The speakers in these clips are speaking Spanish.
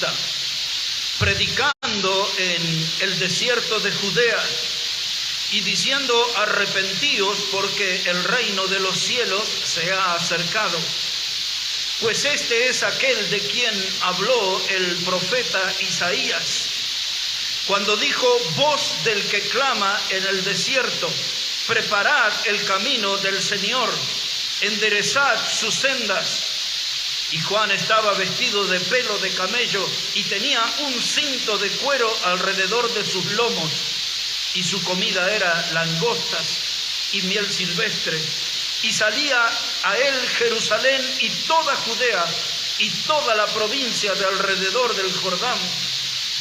Bautista, predicando en el desierto de Judea y diciendo: arrepentíos, porque el reino de los cielos se ha acercado. Pues este es aquel de quien habló el profeta Isaías, cuando dijo: voz del que clama en el desierto, preparad el camino del Señor, enderezad sus sendas. Y Juan estaba vestido de pelo de camello y tenía un cinto de cuero alrededor de sus lomos, y su comida era langostas y miel silvestre. Y salía a él Jerusalén y toda Judea y toda la provincia de alrededor del Jordán,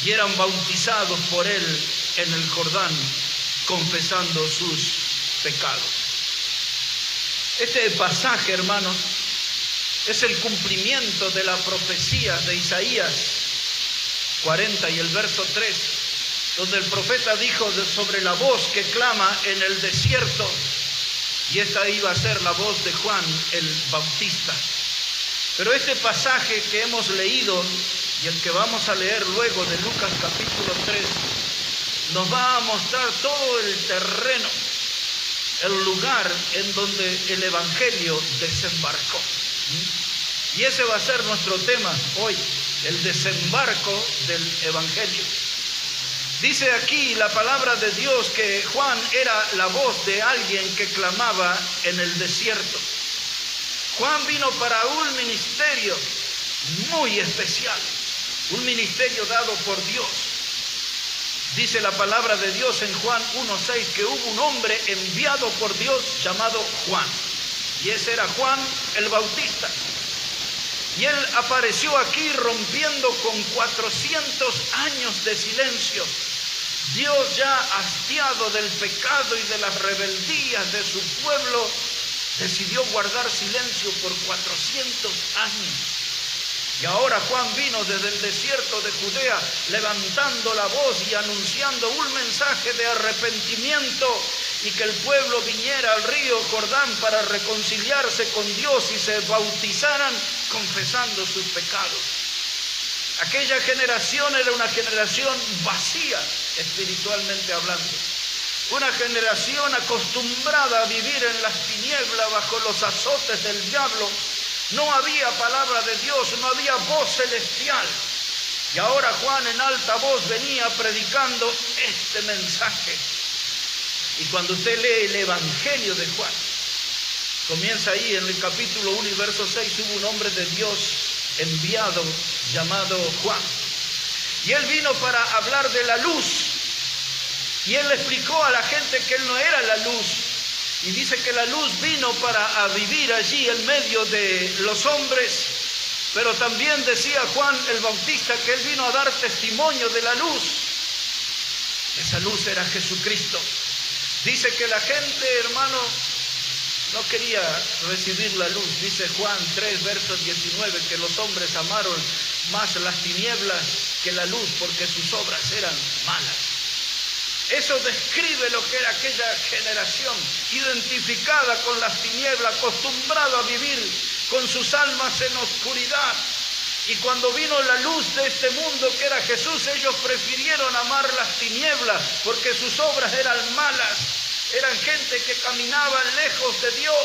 y eran bautizados por él en el Jordán, confesando sus pecados. Este pasaje, hermanos, es el cumplimiento de la profecía de Isaías 40 y el verso 3, donde el profeta dijo sobre la voz que clama en el desierto, y esta iba a ser la voz de Juan el Bautista. Pero este pasaje que hemos leído y el que vamos a leer luego de Lucas capítulo 3 nos va a mostrar todo el terreno, el lugar en donde el Evangelio desembarcó. Y ese va a ser nuestro tema hoy, el desembarco del Evangelio. Dice aquí la palabra de Dios que Juan era la voz de alguien que clamaba en el desierto. Juan vino para un ministerio muy especial, un ministerio dado por Dios. Dice la palabra de Dios en Juan 1:6 que hubo un hombre enviado por Dios llamado Juan, y ese era Juan el Bautista. Y él apareció aquí rompiendo con 400 años de silencio. Dios, ya hastiado del pecado y de las rebeldías de su pueblo, decidió guardar silencio por 400 años. Y ahora Juan vino desde el desierto de Judea, levantando la voz y anunciando un mensaje de arrepentimiento, y que el pueblo viniera al río Jordán para reconciliarse con Dios y se bautizaran confesando sus pecados. Aquella generación era una generación vacía, espiritualmente hablando. Una generación acostumbrada a vivir en las tinieblas bajo los azotes del diablo. No había palabra de Dios, no había voz celestial. Y ahora Juan en alta voz venía predicando este mensaje. Y cuando usted lee el Evangelio de Juan, comienza ahí en el capítulo 1 y verso 6, hubo un hombre de Dios enviado llamado Juan. Y él vino para hablar de la luz. Y él le explicó a la gente que él no era la luz. Y dice que la luz vino para vivir allí en medio de los hombres. Pero también decía Juan el Bautista que él vino a dar testimonio de la luz. Esa luz era Jesucristo. Dice que la gente, hermano, no quería recibir la luz. Dice Juan 3, verso 19, que los hombres amaron más las tinieblas que la luz porque sus obras eran malas. Eso describe lo que era aquella generación, identificada con las tinieblas, acostumbrada a vivir con sus almas en oscuridad. Y cuando vino la luz de este mundo, que era Jesús, ellos prefirieron amar las tinieblas porque sus obras eran malas. Eran gente que caminaban lejos de Dios,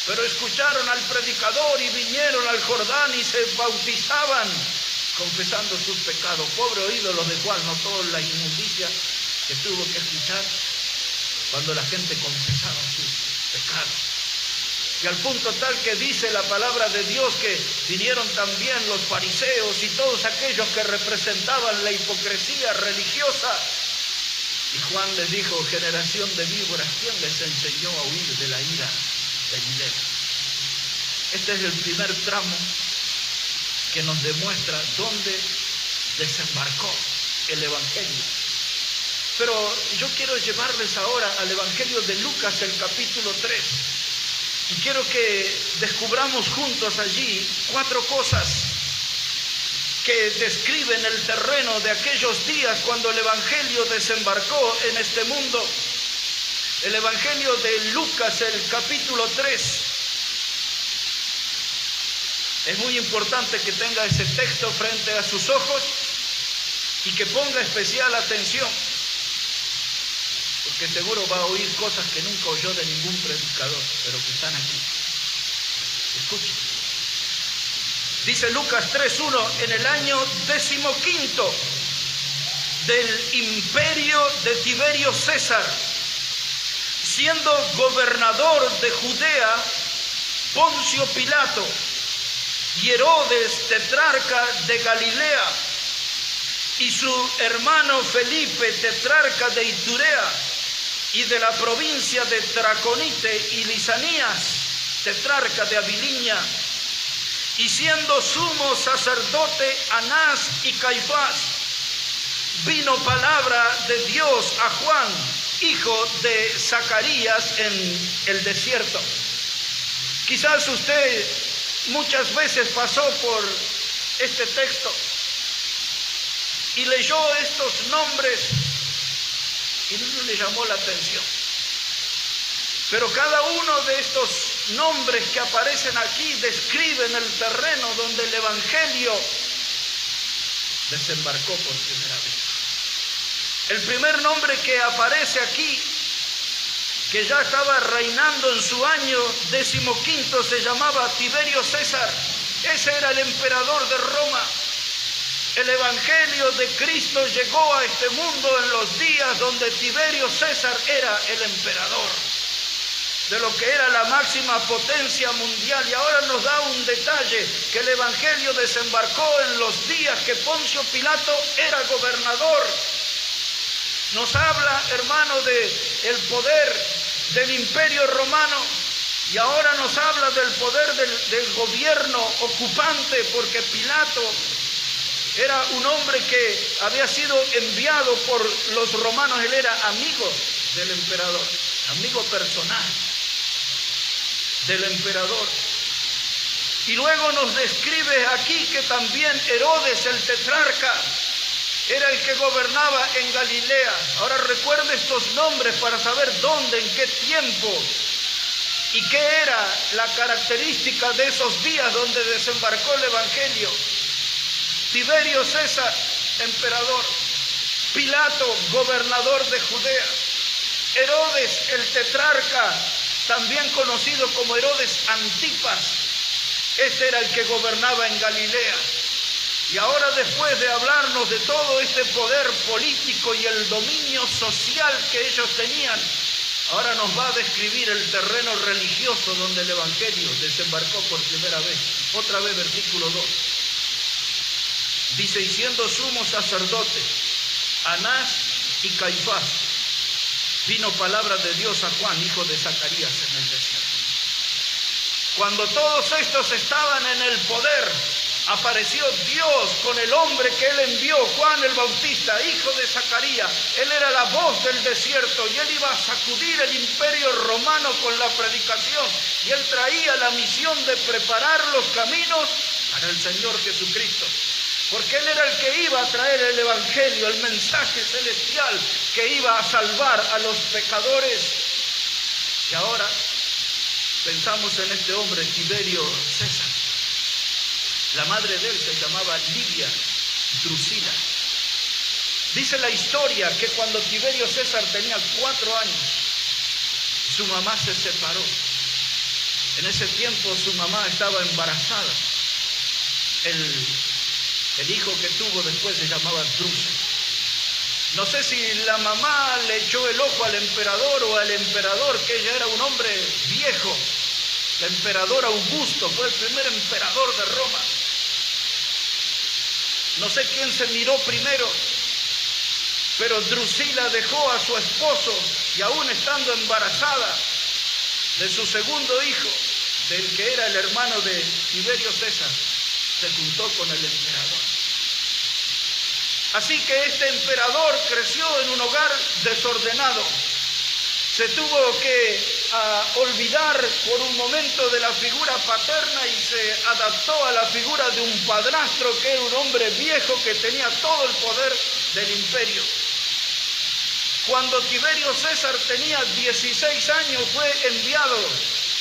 pero escucharon al predicador y vinieron al Jordán y se bautizaban confesando sus pecados. Pobre oído los de Juan, notó la inmundicia que tuvo que escuchar cuando la gente confesaba sus pecados. Y al punto tal que dice la palabra de Dios que vinieron también los fariseos y todos aquellos que representaban la hipocresía religiosa. Y Juan les dijo: generación de víboras, ¿quién les enseñó a huir de la ira venidera? Este es el primer tramo que nos demuestra dónde desembarcó el Evangelio. Pero yo quiero llevarles ahora al Evangelio de Lucas, el capítulo 3. Y quiero que descubramos juntos allí 4 cosas que describen el terreno de aquellos días cuando el Evangelio desembarcó en este mundo. El Evangelio de Lucas, el capítulo 3. Es muy importante que tenga ese texto frente a sus ojos y que ponga especial atención, porque seguro va a oír cosas que nunca oyó de ningún predicador, pero que están aquí. Escuchen. Dice Lucas 3:1, en el año 15 del imperio de Tiberio César, siendo gobernador de Judea Poncio Pilato y Herodes tetrarca de Galilea y su hermano Felipe tetrarca de Iturea y de la provincia de Traconite y Lisanías tetrarca de Abiliña, y siendo sumo sacerdote Anás y Caifás, vino palabra de Dios a Juan, hijo de Zacarías, en el desierto. Quizás usted muchas veces pasó por este texto y leyó estos nombres y no le llamó la atención. Pero cada uno de estos nombres que aparecen aquí describen el terreno donde el Evangelio desembarcó por primera vez. El primer nombre que aparece aquí, que ya estaba reinando en su año 15, se llamaba Tiberio César. Ese era el emperador de Roma. El Evangelio de Cristo llegó a este mundo en los días donde Tiberio César era el emperador de lo que era la máxima potencia mundial. Y ahora nos da un detalle, que el Evangelio desembarcó en los días que Poncio Pilato era gobernador. Nos habla, hermano, del poder del imperio romano, y ahora nos habla del poder del gobierno ocupante, porque Pilato era un hombre que había sido enviado por los romanos. Él era amigo del emperador, amigo personal del emperador. Y luego nos describe aquí que también Herodes el tetrarca era el que gobernaba en Galilea. Ahora recuerde estos nombres para saber dónde, en qué tiempo y qué era la característica de esos días donde desembarcó el Evangelio. Tiberio César, emperador. Pilato, gobernador de Judea. Herodes el tetrarca, también conocido como Herodes Antipas. Este era el que gobernaba en Galilea. Y ahora, después de hablarnos de todo este poder político y el dominio social que ellos tenían, ahora nos va a describir el terreno religioso donde el Evangelio desembarcó por primera vez. Otra vez, versículo 2. Dice, y siendo sumo sacerdote Anás y Caifás, vino palabra de Dios a Juan, hijo de Zacarías, en el desierto. Cuando todos estos estaban en el poder, apareció Dios con el hombre que él envió, Juan el Bautista, hijo de Zacarías. Él era la voz del desierto y él iba a sacudir el imperio romano con la predicación. Y él traía la misión de preparar los caminos para el Señor Jesucristo. Porque él era el que iba a traer el Evangelio, el mensaje celestial que iba a salvar a los pecadores. Y ahora pensamos en este hombre, Tiberio César. La madre de él se llamaba Livia Drusila. Dice la historia que cuando Tiberio César tenía 4 años, su mamá se separó. En ese tiempo su mamá estaba embarazada. El hijo que tuvo después se llamaba Drusila. No sé si la mamá le echó el ojo al emperador o al emperador, que ella era un hombre viejo. El emperador Augusto fue el primer emperador de Roma. No sé quién se miró primero, pero Drusila dejó a su esposo y aún estando embarazada de su segundo hijo, del que era el hermano de Tiberio César, se juntó con el emperador. Así que este emperador creció en un hogar desordenado. Se tuvo que olvidar por un momento de la figura paterna y se adaptó a la figura de un padrastro que era un hombre viejo que tenía todo el poder del imperio. Cuando Tiberio César tenía 16 años fue enviado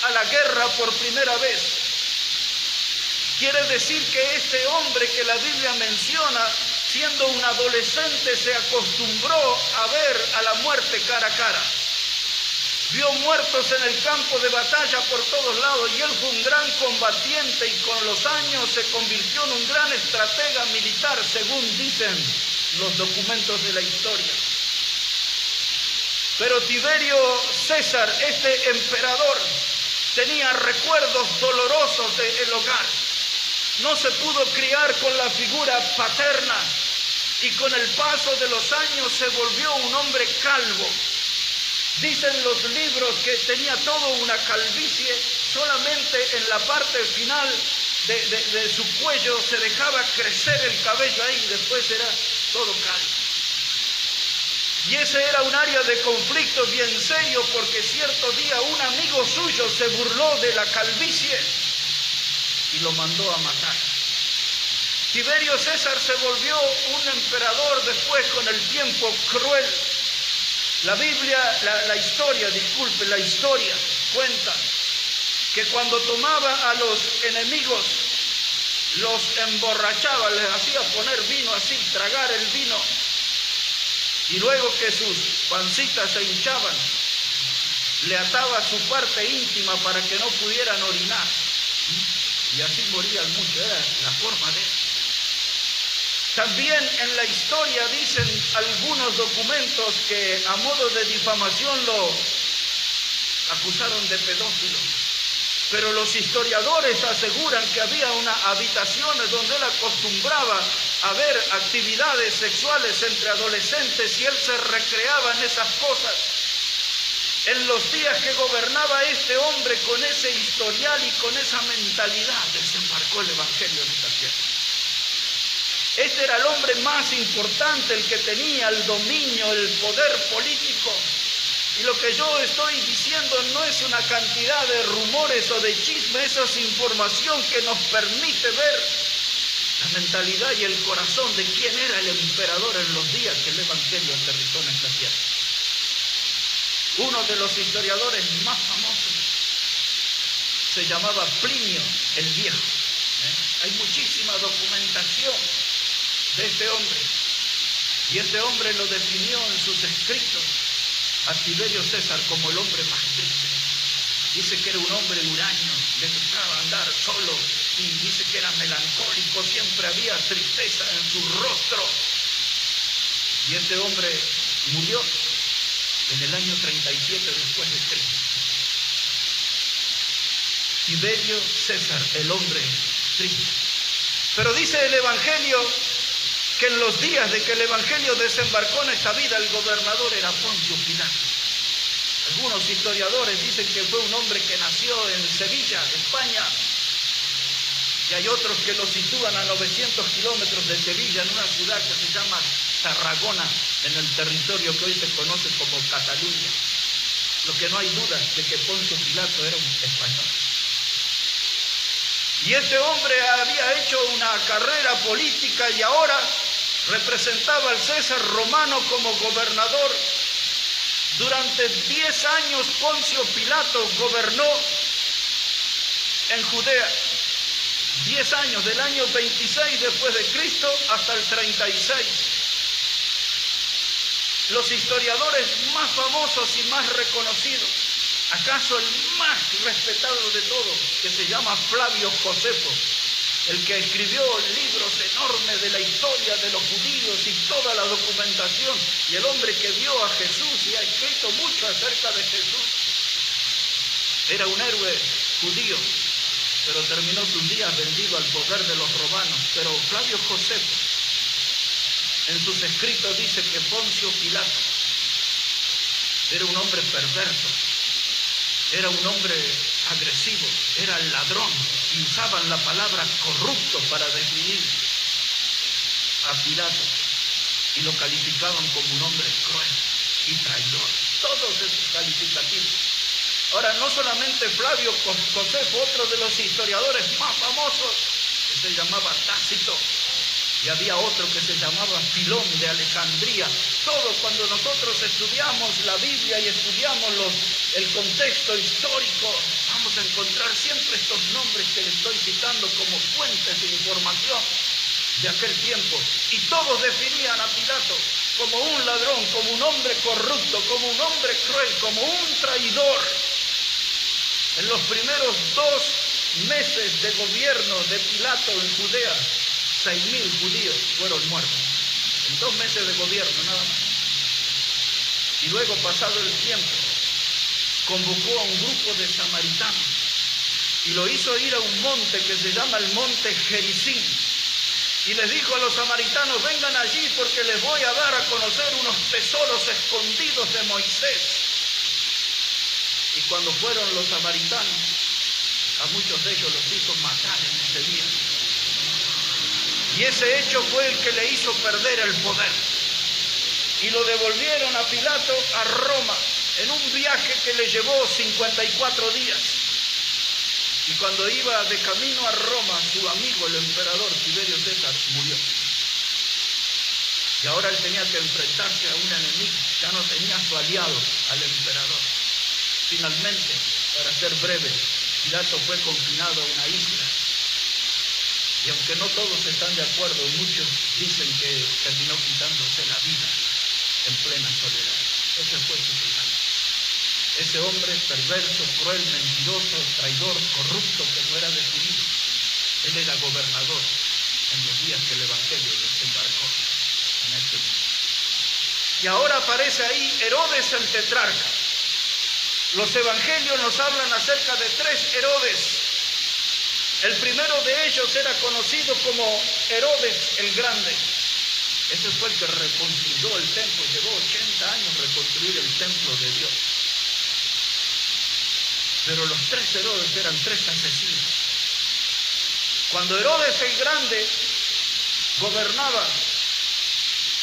a la guerra por primera vez. Quiere decir que este hombre que la Biblia menciona, siendo un adolescente, se acostumbró a ver a la muerte cara a cara. Vio muertos en el campo de batalla por todos lados y él fue un gran combatiente y con los años se convirtió en un gran estratega militar, según dicen los documentos de la historia. Pero Tiberio César, este emperador, tenía recuerdos dolorosos del hogar. No se pudo criar con la figura paterna y con el paso de los años se volvió un hombre calvo. Dicen los libros que tenía toda una calvicie, solamente en la parte final de su cuello se dejaba crecer el cabello ahí y después era todo calvo. Y ese era un área de conflicto bien serio porque cierto día un amigo suyo se burló de la calvicie y lo mandó a matar. Tiberio César se volvió un emperador después con el tiempo cruel. La Biblia, la historia cuenta que cuando tomaba a los enemigos, los emborrachaba, les hacía poner vino así, tragar el vino, y luego que sus pancitas se hinchaban, le ataba su parte íntima para que no pudieran orinar, y así morían muchos, era la forma de él. También en la historia dicen algunos documentos que a modo de difamación lo acusaron de pedófilo. Pero los historiadores aseguran que había unas habitaciones donde él acostumbraba a ver actividades sexuales entre adolescentes y él se recreaba en esas cosas. En los días que gobernaba este hombre con ese historial y con esa mentalidad, desembarcó el Evangelio en esta tierra. Este era el hombre más importante, el que tenía el dominio, el poder político. Y lo que yo estoy diciendo no es una cantidad de rumores o de chismes, eso es información que nos permite ver la mentalidad y el corazón de quién era el emperador en los días que el Evangelio aterrizó en esta tierra. Uno de los historiadores más famosos se llamaba Plinio el Viejo. Hay muchísima documentación de este hombre. Y este hombre lo definió en sus escritos a Tiberio César como el hombre más triste. Dice que era un hombre huraño, le gustaba andar solo y dice que era melancólico, siempre había tristeza en su rostro. Y este hombre murió en el año 37 después de Cristo. Tiberio César, el hombre triste. Pero dice el Evangelio que en los días de que el Evangelio desembarcó en esta vida, el gobernador era Poncio Pilato. Algunos historiadores dicen que fue un hombre que nació en Sevilla, España, y hay otros que lo sitúan a 900 kilómetros de Sevilla, en una ciudad que se llama Tarragona, en el territorio que hoy se conoce como Cataluña. Lo que no hay duda es de que Poncio Pilato era un español. Y este hombre había hecho una carrera política y ahora representaba al César romano como gobernador. Durante 10 años Poncio Pilato gobernó en Judea. 10 años, del año 26 después de Cristo hasta el 36. Los historiadores más famosos y más reconocidos, acaso el más respetado de todos, que se llama Flavio Josefo, el que escribió libros enormes de la historia de los judíos y toda la documentación, y el hombre que vio a Jesús y ha escrito mucho acerca de Jesús. Era un héroe judío, pero terminó sus días vendido al poder de los romanos. Pero Flavio Josefo, en sus escritos dice que Poncio Pilato era un hombre perverso, era un hombre agresivo, era el ladrón, y usaban la palabra corrupto para definir a Pilato, y lo calificaban como un hombre cruel y traidor. Todos esos calificativos. Ahora, no solamente Flavio Josefo, otro de los historiadores más famosos, que se llamaba Tácito, y había otro que se llamaba Filón de Alejandría. Todo cuando nosotros estudiamos la Biblia y estudiamos el contexto histórico, vamos a encontrar siempre estos nombres que le estoy citando como fuentes de información de aquel tiempo. Y todos definían a Pilato como un ladrón, como un hombre corrupto, como un hombre cruel, como un traidor. En los primeros 2 meses de gobierno de Pilato en Judea, 6.000 judíos fueron muertos. En 2 meses de gobierno, nada más. Y luego, pasado el tiempo, convocó a un grupo de samaritanos y lo hizo ir a un monte que se llama el monte Gerizim. Y les dijo a los samaritanos: vengan allí porque les voy a dar a conocer unos tesoros escondidos de Moisés. Y cuando fueron los samaritanos, a muchos de ellos los hizo matar en ese día. Y ese hecho fue el que le hizo perder el poder. Y lo devolvieron a Pilato a Roma en un viaje que le llevó 54 días. Y cuando iba de camino a Roma, su amigo, el emperador Tiberio César, murió. Y ahora él tenía que enfrentarse a un enemigo. Ya no tenía a su aliado, al emperador. Finalmente, para ser breve, Pilato fue confinado a una isla. Y aunque no todos están de acuerdo, muchos dicen que terminó quitándose la vida en plena soledad. Ese fue su final. Ese hombre perverso, cruel, mentiroso, traidor, corrupto, que no era definido. Él era gobernador en los días que el Evangelio desembarcó en este mundo. Y ahora aparece ahí Herodes el tetrarca. Los evangelios nos hablan acerca de 3 Herodes. El primero de ellos era conocido como Herodes el Grande. Ese fue el que reconstruyó el templo. Llevó 80 años reconstruir el templo de Dios. Pero los 3 Herodes eran 3 asesinos. Cuando Herodes el Grande gobernaba,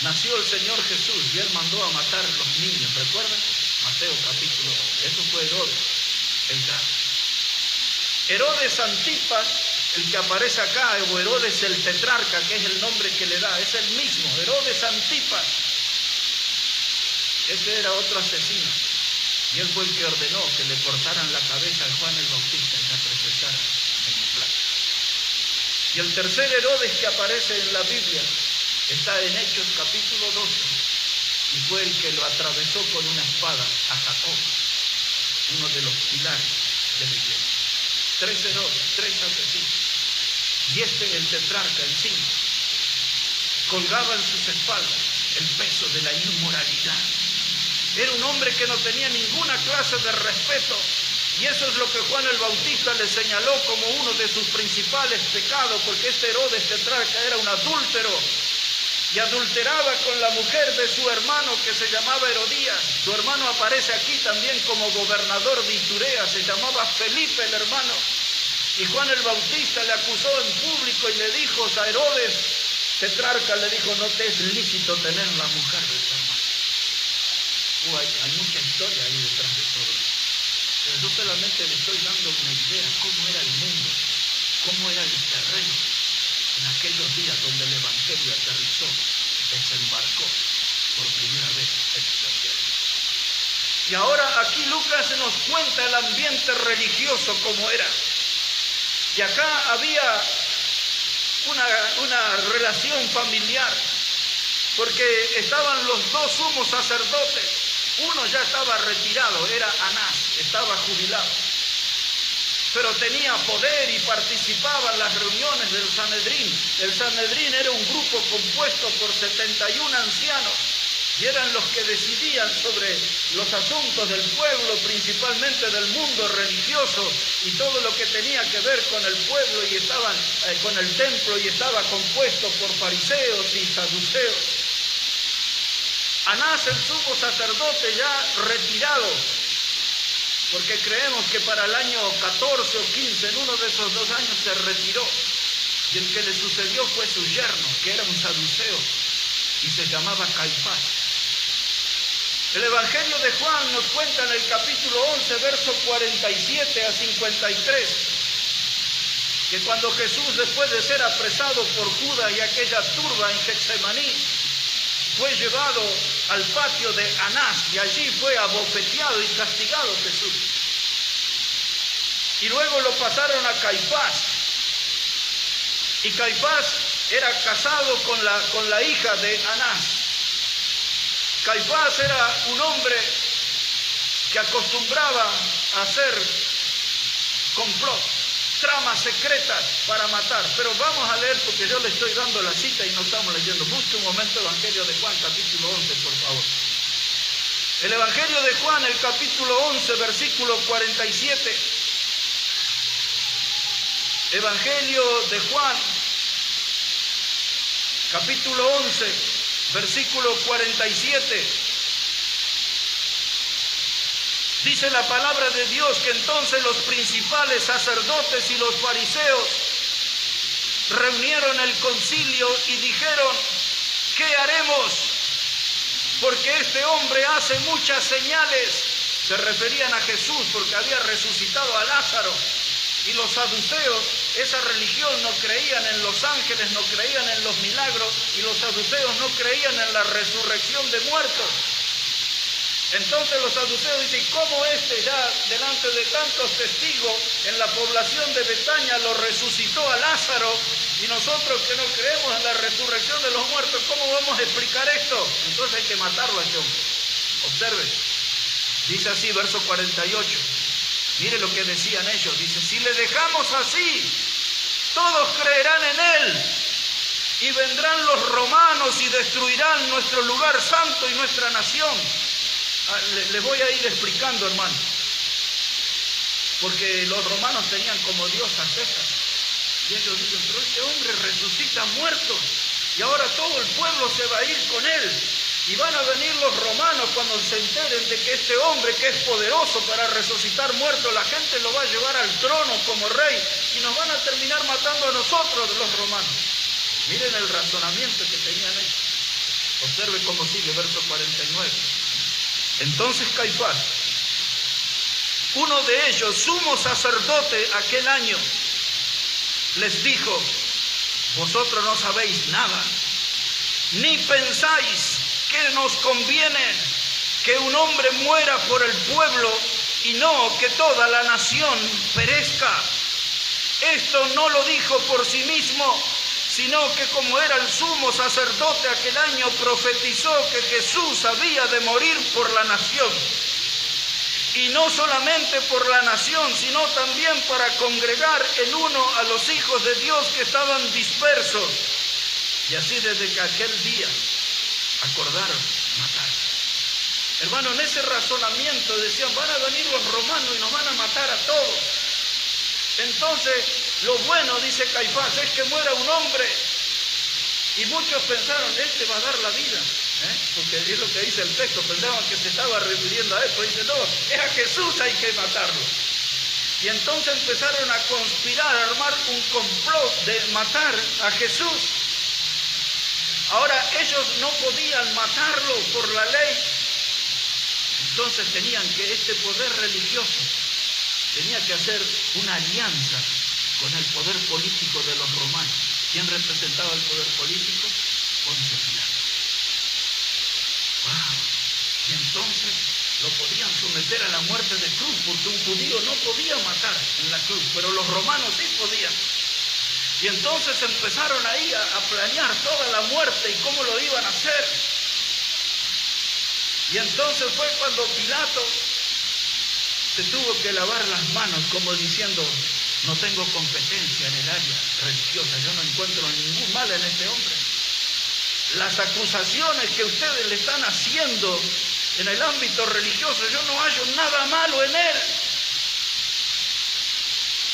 nació el Señor Jesús y él mandó a matar a los niños. ¿Recuerdan? Mateo capítulo 2. Eso fue Herodes el Grande. Herodes Antipas, el que aparece acá, o Herodes el tetrarca, que es el nombre que le da, es el mismo, Herodes Antipas. Ese era otro asesino. Y él fue el que ordenó que le cortaran la cabeza a Juan el Bautista y la procesaran en un plato. Y el tercer Herodes que aparece en la Biblia está en Hechos capítulo 12. Y fue el que lo atravesó con una espada a Jacob, uno de los pilares de la iglesia. 3 Herodes, 3 asesinos. Y el tetrarca encima colgaba en sus espaldas el peso de la inmoralidad. Era un hombre que no tenía ninguna clase de respeto. Y eso es lo que Juan el Bautista le señaló como uno de sus principales pecados, porque este Herodes tetrarca era un adúltero. Y adulteraba con la mujer de su hermano que se llamaba Herodías. Su hermano aparece aquí también como gobernador de Iturea, se llamaba Felipe el hermano. Y Juan el Bautista le acusó en público y le dijo a Herodes tetrarca, le dijo: no te es lícito tener la mujer de tu hermano. Hay mucha historia ahí detrás de todo esto. Pero yo solamente le estoy dando una idea cómo era el mundo, cómo era el terreno en aquellos días donde el Evangelio aterrizó, desembarcó por primera vez en esta tierra. Y ahora aquí Lucas nos cuenta el ambiente religioso como era. Y acá había una relación familiar, porque estaban los 2 sumos sacerdotes. Uno ya estaba retirado, era Anás, estaba jubilado. Pero tenía poder y participaba en las reuniones del Sanedrín. El Sanedrín era un grupo compuesto por 71 ancianos y eran los que decidían sobre los asuntos del pueblo, principalmente del mundo religioso y todo lo que tenía que ver con el pueblo y estaban con el templo, y estaba compuesto por fariseos y saduceos. Anás, el sumo sacerdote, ya retirado, porque creemos que para el año 14 o 15, en uno de esos 2 años, se retiró. Y el que le sucedió fue su yerno, que era un saduceo, y se llamaba Caifás. El Evangelio de Juan nos cuenta en el capítulo 11, verso 47 a 53, que cuando Jesús, después de ser apresado por Judas y aquella turba en Getsemaní, fue llevado al patio de Anás y allí fue abofeteado y castigado Jesús. Y luego lo pasaron a Caifás. Y Caifás era casado con la hija de Anás. Caifás era un hombre que acostumbraba a hacer complot, tramas secretas para matar. Pero vamos a leer, porque yo le estoy dando la cita y no estamos leyendo. Busque un momento Evangelio de Juan, capítulo 11, por favor. El Evangelio de Juan, el capítulo 11, versículo 47. Evangelio de Juan, capítulo 11, versículo 47. Dice la palabra de Dios que entonces los principales sacerdotes y los fariseos reunieron el concilio y dijeron: ¿qué haremos? Porque este hombre hace muchas señales. Se referían a Jesús porque había resucitado a Lázaro. Y los saduceos, esa religión, no creían en los ángeles, no creían en los milagros, y los saduceos no creían en la resurrección de muertos. Entonces los saduceos dicen: ¿cómo ya delante de tantos testigos en la población de Betania lo resucitó a Lázaro, y nosotros que no creemos en la resurrección de los muertos, cómo vamos a explicar esto? Entonces hay que matarlo a este hombre. Observe, dice así, verso 48. Mire lo que decían ellos. Dice: si le dejamos así, todos creerán en él, y vendrán los romanos y destruirán nuestro lugar santo y nuestra nación. Les voy a ir explicando, hermano, porque los romanos tenían como Dios a César, y ellos dicen: pero este hombre resucita muertos, y ahora todo el pueblo se va a ir con él, y van a venir los romanos cuando se enteren de que este hombre, que es poderoso para resucitar muertos, la gente lo va a llevar al trono como rey, y nos van a terminar matando a nosotros, los romanos. Miren el razonamiento que tenían ellos. Observe cómo sigue, verso 49. Entonces Caifás, uno de ellos, sumo sacerdote aquel año, les dijo: vosotros no sabéis nada, ni pensáis que nos conviene que un hombre muera por el pueblo y no que toda la nación perezca. Esto no lo dijo por sí mismo, sino que como era el sumo sacerdote aquel año, profetizó que Jesús había de morir por la nación. Y no solamente por la nación, sino también para congregar en uno a los hijos de Dios que estaban dispersos. Y así desde que aquel día acordaron matar. Hermano, en ese razonamiento decían: van a venir los romanos y nos van a matar a todos. Entonces, lo bueno, dice Caifás, es que muera un hombre. Y muchos pensaron: este va a dar la vida, porque es lo que dice el texto. Pensaban que se estaba refiriendo a esto. Dice: no, es a Jesús, hay que matarlo. Y entonces empezaron a conspirar, a armar un complot de matar a Jesús. Ahora, ellos no podían matarlo por la ley. Entonces tenían que, este poder religioso tenía que hacer una alianza con el poder político de los romanos. ¿Quién representaba el poder político? Poncio Pilato. ¡Wow! Y entonces lo podían someter a la muerte de cruz, porque un judío no podía matar en la cruz, pero los romanos sí podían. Y entonces empezaron ahí a planear toda la muerte y cómo lo iban a hacer. Y entonces fue cuando Pilato se tuvo que lavar las manos, como diciendo: no tengo competencia en el área religiosa, yo no encuentro ningún mal en este hombre. Las acusaciones que ustedes le están haciendo en el ámbito religioso, yo no hallo nada malo en él.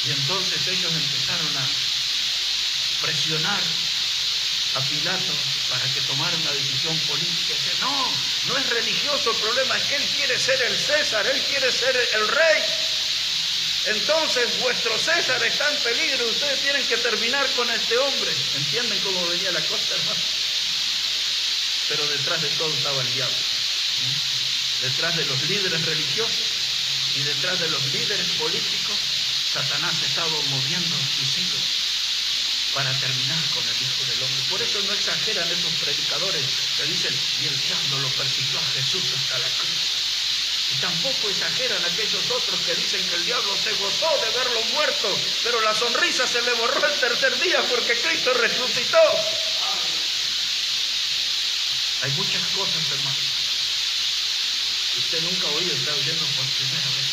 Y entonces ellos empezaron a presionar a Pilato para que tomara una decisión política. Dice: no es religioso el problema, es que él quiere ser el César, él quiere ser el rey. Entonces vuestro César está en peligro, ustedes tienen que terminar con este hombre. ¿Entienden cómo venía la cosa, hermano? Pero detrás de todo estaba el diablo. Detrás de los líderes religiosos y detrás de los líderes políticos Satanás estaba moviendo sus hilos para terminar con el Hijo del Hombre. Por eso no exageran esos predicadores que dicen, y el diablo lo persiguió a Jesús hasta la cruz. Y tampoco exageran aquellos otros que dicen que el diablo se gozó de verlo muerto, pero la sonrisa se le borró el tercer día porque Cristo resucitó. Hay muchas cosas, hermanos, que usted nunca oído, está oyendo por primera vez.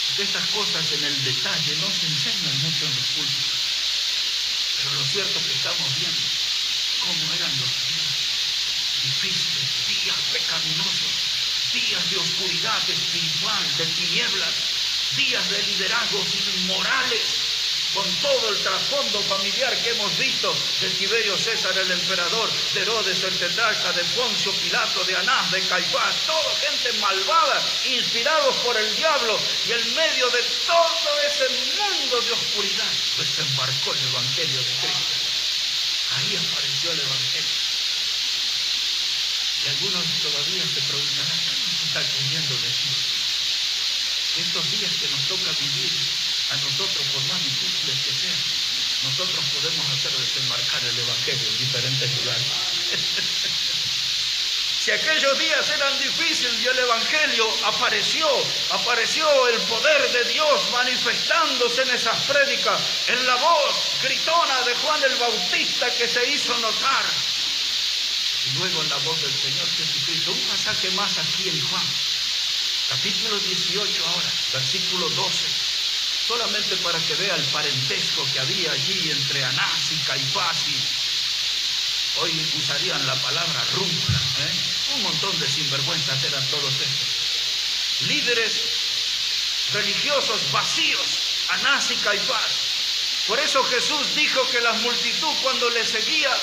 Porque estas cosas en el detalle no se enseñan mucho en los púlpitos. Pero lo cierto es que estamos viendo cómo eran los días difíciles, días pecaminosos, días de oscuridad espiritual, de tinieblas, días de liderazgos inmorales, con todo el trasfondo familiar que hemos visto de Tiberio César el emperador, de Herodes el tetrarca, de Poncio Pilato, de Anás, de Caifás, toda gente malvada, inspirados por el diablo, y en medio de todo ese mundo de oscuridad, pues se embarcó el Evangelio de Cristo. Ahí apareció el Evangelio. Y algunos todavía se preguntarán, ¿qué nos está queriendo decir? Estos días que nos toca vivir a nosotros, por más difíciles que sean, nosotros podemos hacer desembarcar el Evangelio en diferentes lugares. Si aquellos días eran difíciles y el Evangelio apareció el poder de Dios manifestándose en esas prédicas, en la voz gritona de Juan el Bautista que se hizo notar, y luego en la voz del Señor Jesucristo. Un pasaje más aquí en Juan, capítulo 18 ahora, versículo 12, solamente para que vea el parentesco que había allí entre Anás y Caifás, y hoy usarían la palabra rúcula, un montón de sinvergüenzas eran todos estos. Líderes religiosos vacíos, Anás y Caifás. Por eso Jesús dijo que la multitud cuando le seguía,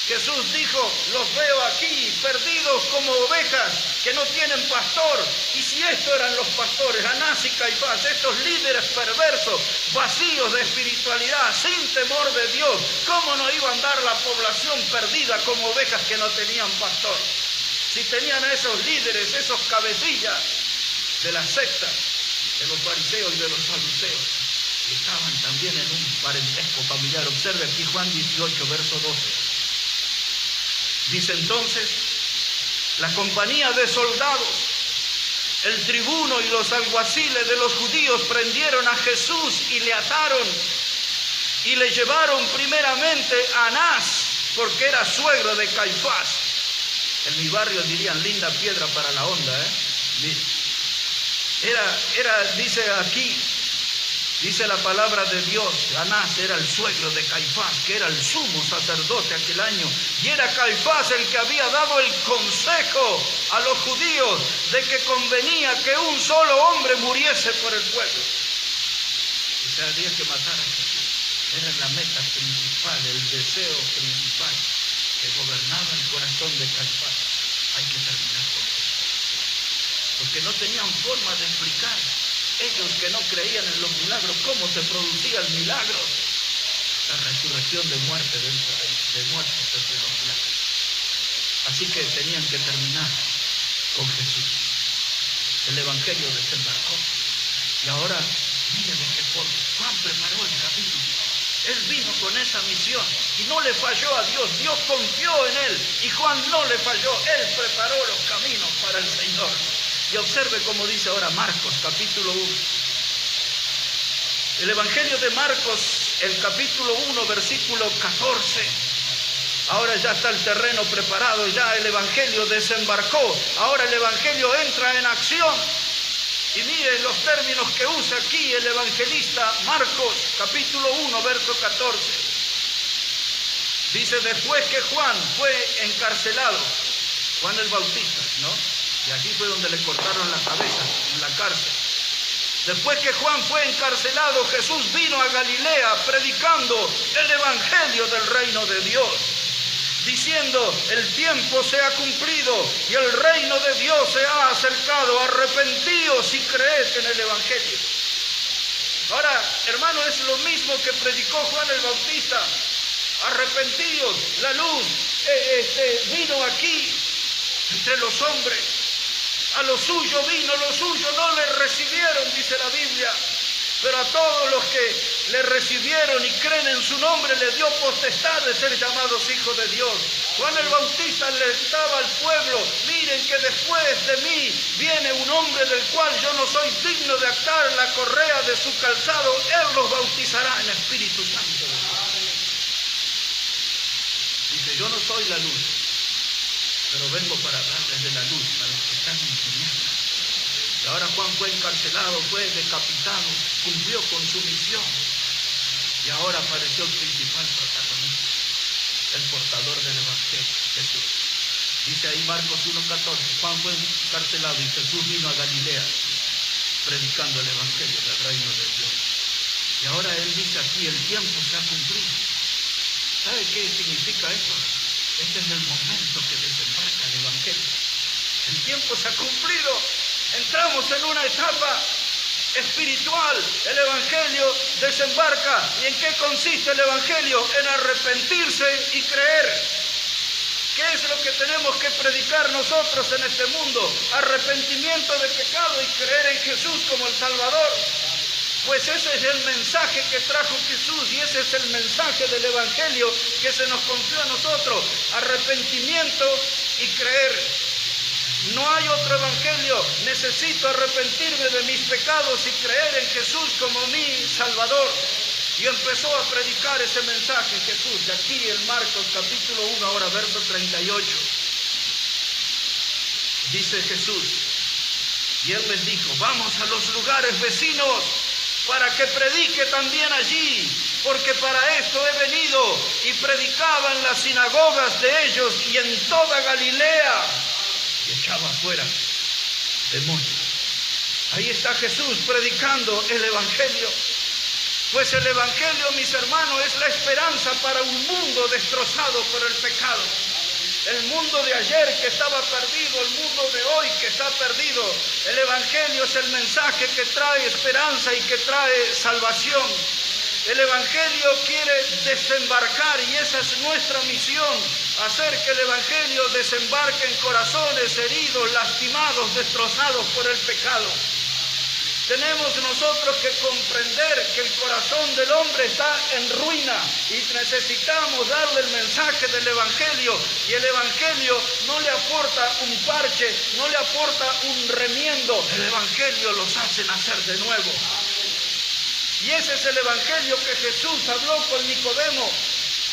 Jesús dijo, los veo aquí perdidos como ovejas que no tienen pastor. Y si estos eran los pastores, Anás y Caifás, estos líderes perversos, vacíos de espiritualidad, sin temor de Dios, ¿cómo no iba a andar la población perdida como ovejas que no tenían pastor? Si tenían a esos líderes, esos cabecillas de la secta, de los fariseos y de los saduceos, que estaban también en un parentesco familiar. Observe aquí Juan 18, verso 12. Dice entonces, la compañía de soldados, el tribuno y los alguaciles de los judíos prendieron a Jesús y le ataron y le llevaron primeramente a Anás, porque era suegro de Caifás. En mi barrio dirían linda piedra para la onda, dice aquí, dice la palabra de Dios, Anás era el suegro de Caifás, que era el sumo sacerdote aquel año, y era Caifás el que había dado el consejo a los judíos de que convenía que un solo hombre muriese por el pueblo. O sea, había que matar a Jesús. Era la meta principal, el deseo principal que gobernaba el corazón de Caifás. Hay que terminar con Jesús, porque no tenían forma de explicar. Ellos que no creían en los milagros, ¿cómo se producían milagros? La resurrección de muertos entre los milagros. Así que tenían que terminar con Jesús. El Evangelio desembarcó. Y ahora, mire de qué forma. Juan preparó el camino. Él vino con esa misión y no le falló a Dios. Dios confió en él y Juan no le falló. Él preparó los caminos para el Señor. Y observe cómo dice ahora Marcos, capítulo 1. El Evangelio de Marcos, el capítulo 1, versículo 14. Ahora ya está el terreno preparado, ya el Evangelio desembarcó. Ahora el Evangelio entra en acción. Y miren los términos que usa aquí el evangelista Marcos, capítulo 1, verso 14. Dice, después que Juan fue encarcelado, Juan el Bautista, ¿no? Y aquí fue donde le cortaron la cabeza, en la cárcel. Después que Juan fue encarcelado, Jesús vino a Galilea predicando el evangelio del reino de Dios, diciendo, el tiempo se ha cumplido y el reino de Dios se ha acercado, arrepentíos y creed en el evangelio. Ahora, hermano, es lo mismo que predicó Juan el Bautista. Arrepentíos, la luz vino aquí entre los hombres. A lo suyo vino, lo suyo no le recibieron, dice la Biblia. Pero a todos los que le recibieron y creen en su nombre, le dio potestad de ser llamados hijos de Dios. Juan el Bautista le gritaba al pueblo: miren que después de mí viene un hombre del cual yo no soy digno de atar la correa de su calzado. Él los bautizará en Espíritu Santo. Dice: yo no soy la luz, pero vengo para darles de la luz a los que están en tinieblas. Y ahora Juan fue encarcelado, fue decapitado, cumplió con su misión. Y ahora apareció el principal protagonista, el portador del Evangelio, Jesús. Dice ahí Marcos 1:14, Juan fue encarcelado y Jesús vino a Galilea predicando el Evangelio del reino de Dios. Y ahora él dice aquí: el tiempo se ha cumplido. ¿Sabe qué significa eso? Este es el momento que desembarca el Evangelio. El tiempo se ha cumplido. Entramos en una etapa espiritual. El Evangelio desembarca. ¿Y en qué consiste el Evangelio? En arrepentirse y creer. ¿Qué es lo que tenemos que predicar nosotros en este mundo? Arrepentimiento de pecado y creer en Jesús como el Salvador. Pues ese es el mensaje que trajo Jesús y ese es el mensaje del Evangelio que se nos confió a nosotros. Arrepentimiento y creer. No hay otro evangelio. Necesito arrepentirme de mis pecados y creer en Jesús como mi Salvador. Y empezó a predicar ese mensaje Jesús, aquí en Marcos capítulo 1, ahora verso 38. Dice Jesús: y él les dijo: vamos a los lugares vecinos para que predique también allí, porque para esto he venido. Y predicaba en las sinagogas de ellos y en toda Galilea. Y echaba fuera demonios. Ahí está Jesús predicando el Evangelio. Pues el Evangelio, mis hermanos, es la esperanza para un mundo destrozado por el pecado. El mundo de ayer que estaba perdido, el mundo de hoy que está perdido. El Evangelio es el mensaje que trae esperanza y que trae salvación. El Evangelio quiere desembarcar y esa es nuestra misión, hacer que el Evangelio desembarque en corazones heridos, lastimados, destrozados por el pecado. Tenemos nosotros que comprender que el corazón del hombre está en ruina y necesitamos darle el mensaje del Evangelio. Y el Evangelio no le aporta un parche, no le aporta un remiendo. El Evangelio los hace nacer de nuevo. Y ese es el Evangelio que Jesús habló con Nicodemo.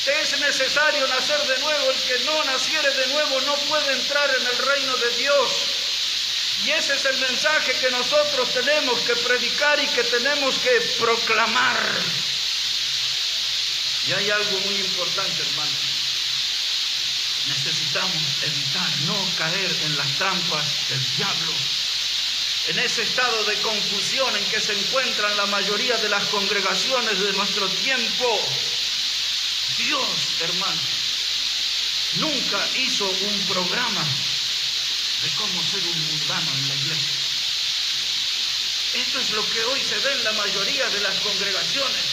Te es necesario nacer de nuevo. El que no naciere de nuevo no puede entrar en el reino de Dios. Y ese es el mensaje que nosotros tenemos que predicar y que tenemos que proclamar. Y hay algo muy importante, hermano. Necesitamos evitar no caer en las trampas del diablo. En ese estado de confusión en que se encuentran la mayoría de las congregaciones de nuestro tiempo. Dios, hermano, nunca hizo un programa de cómo ser un mundano en la iglesia. Esto es lo que hoy se ve en la mayoría de las congregaciones.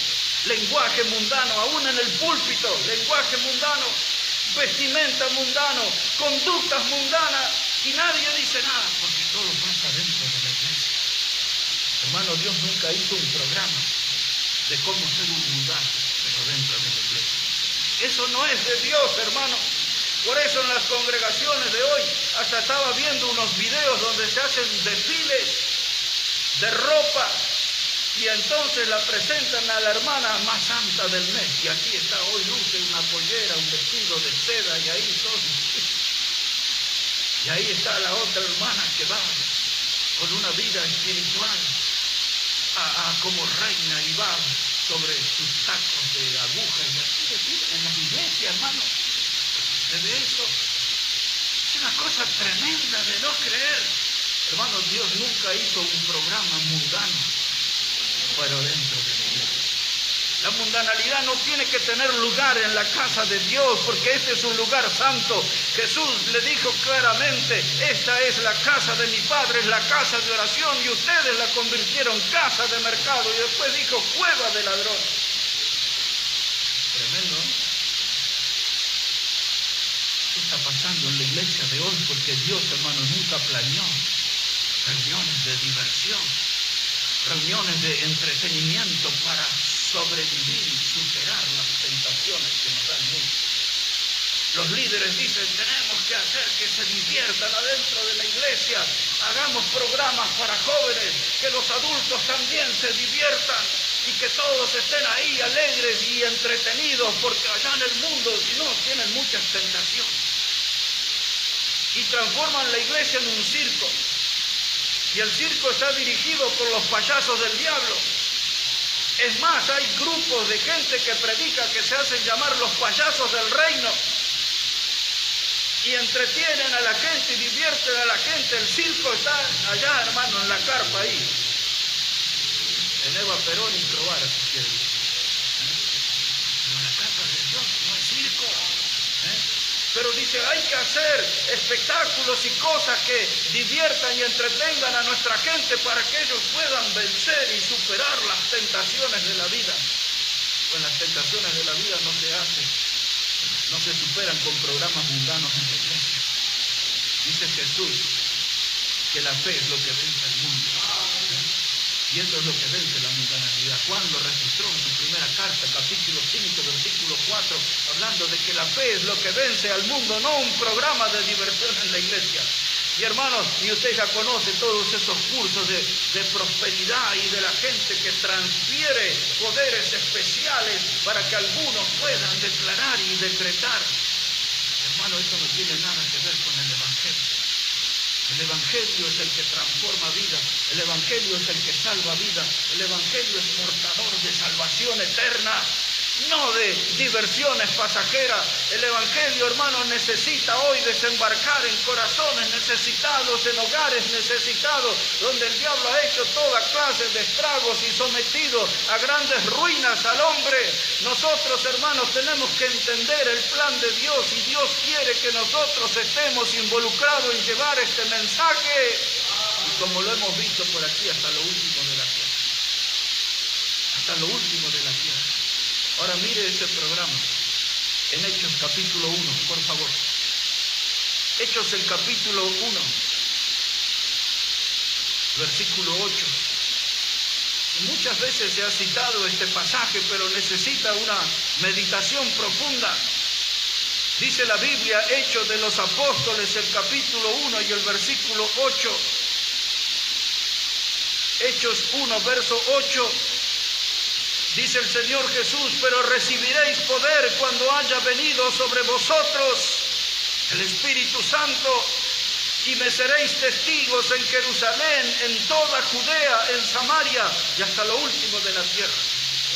Lenguaje mundano, aún en el púlpito, lenguaje mundano, vestimenta mundano, conductas mundanas, y nadie dice nada, porque todo pasa dentro de la iglesia. Hermano, Dios nunca hizo un programa de cómo ser un mundano, pero dentro de la iglesia. Eso no es de Dios, hermano. Por eso en las congregaciones de hoy, hasta estaba viendo unos videos donde se hacen desfiles de ropa y entonces la presentan a la hermana más santa del mes. Y aquí está, hoy luce una pollera, un vestido de seda y ahí todo. Y ahí está la otra hermana que va con una vida espiritual como reina y va sobre sus tacos de aguja y así de vida en las iglesias, hermano. De eso es una cosa tremenda de no creer. Hermano, Dios nunca hizo un programa mundano, pero dentro de la iglesia. La mundanalidad no tiene que tener lugar en la casa de Dios, porque este es un lugar santo. Jesús le dijo claramente: esta es la casa de mi Padre, es la casa de oración, y ustedes la convirtieron casa de mercado. Y después dijo: cueva de ladrones. Tremendo, ¿no? ¿Qué está pasando en la iglesia de hoy? Porque Dios, hermano, nunca planeó reuniones de diversión. reuniones de entretenimiento para sobrevivir y superar las tentaciones que nos da el mundo. Los líderes dicen, tenemos que hacer que se diviertan adentro de la iglesia, hagamos programas para jóvenes, que los adultos también se diviertan y que todos estén ahí alegres y entretenidos, porque allá en el mundo, si no, tienen muchas tentaciones. Y transforman la iglesia en un circo. Y el circo está dirigido por los payasos del diablo. Es más, hay grupos de gente que predica que se hacen llamar los payasos del reino. Y entretienen a la gente y divierten a la gente. El circo está allá, hermano, en la carpa ahí. En Eva Perón y Probar, si quieren. Pero en la casa de Dios no es circo. Pero dice, hay que hacer espectáculos y cosas que diviertan y entretengan a nuestra gente para que ellos puedan vencer y superar las tentaciones de la vida. Pues las tentaciones de la vida no se superan con programas mundanos en la iglesia. Dice Jesús que la fe es lo que vence al mundo. Y eso es lo que vence la mundanalidad. Juan lo registró en su primera carta, capítulo 5, versículo 4, hablando de que la fe es lo que vence al mundo, no un programa de diversión en la iglesia. Y hermanos, y usted ya conoce todos esos cursos de prosperidad y de la gente que transfiere poderes especiales para que algunos puedan declarar y decretar. Hermano, esto no tiene nada que ver con el Evangelio. El Evangelio es el que transforma vida, el Evangelio es el que salva vida, el Evangelio es portador de salvación eterna, no de diversiones pasajeras. El Evangelio, hermano, necesita hoy desembarcar en corazones necesitados, en hogares necesitados, donde el diablo ha hecho toda clase de estragos y sometido a grandes ruinas al hombre. Nosotros, hermanos, tenemos que entender el plan de Dios y Dios quiere que nosotros estemos involucrados en llevar este mensaje, y como lo hemos visto por aquí, hasta lo último de la tierra. Hasta lo último de la tierra. Ahora mire ese programa, en Hechos capítulo 1, por favor. Hechos el capítulo 1, versículo 8. Y muchas veces se ha citado este pasaje, pero necesita una meditación profunda. Dice la Biblia, Hechos de los Apóstoles, el capítulo 1 y el versículo 8. Hechos 1, verso 8. Dice el Señor Jesús, pero recibiréis poder cuando haya venido sobre vosotros el Espíritu Santo, y me seréis testigos en Jerusalén, en toda Judea, en Samaria y hasta lo último de la tierra.